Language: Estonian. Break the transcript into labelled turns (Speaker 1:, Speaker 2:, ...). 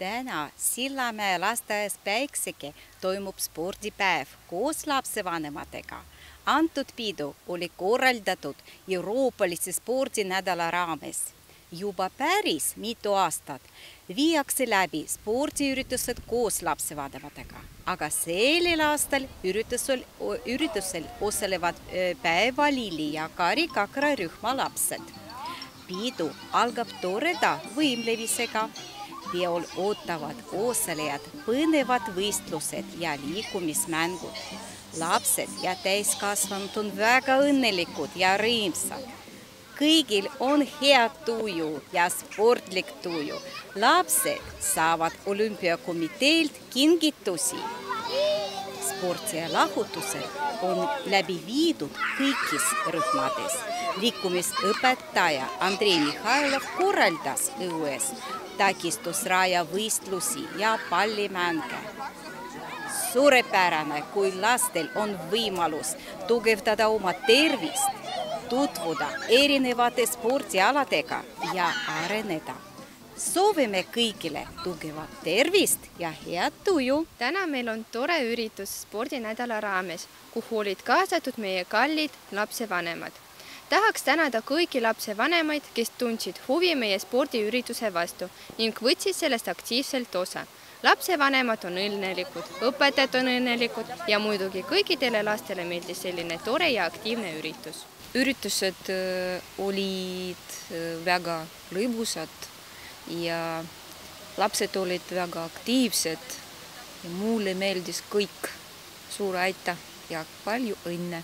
Speaker 1: Täna Sillamäe lasteaias Päikseke toimub spordipäev koos lapsevanematega. Antud pidu oli korraldatud Euroopalise spordinädala raames. Juba päris mitu aastat viiakse läbi spordiüritused koos lapsevanematega, aga sellel aastal üritusel osalevad Päeva-Lilli ja Kari Kakra rühma lapsed. Pidu algab toreda võimlemisega. Peol ootavad osalejad põnevad võistlused ja liikumismängud. Lapsed ja täiskasvanud on väga õnnelikud ja rõõmsad. Kõigil on hea tuju ja sportlik tuju. Lapsed saavad olümpiakomiteelt kingitusi. Sporti ja lahutused on läbi viidud kõigis rühmades. Liikumisõpetaja Andrei Mihhailov korraldas õues takistusraja võistlusi ja pallimänge. Suurepärane, kui lastel on võimalus tugevdada oma tervist, tutvuda erinevate spordialadega ja areneda. Soovime kõigile tugevat tervist ja head tuju.
Speaker 2: Täna meil on tore üritus spordinädala raames, kuhu olid kaasatud meie kallid lapsevanemad. Tahaks tänada kõiki lapsevanemaid, kes tundsid huvi meie spordiürituse vastu ning võtsid sellest aktiivselt osa. Lapsevanemad on õnnelikud, õpetajad on õnnelikud ja muidugi kõikidele lastele meeldis selline tore ja aktiivne üritus.
Speaker 3: Üritused olid väga lõbusad ja lapsed olid väga aktiivsed ja mulle meeldis kõik. Suur aitäh ja palju õnne!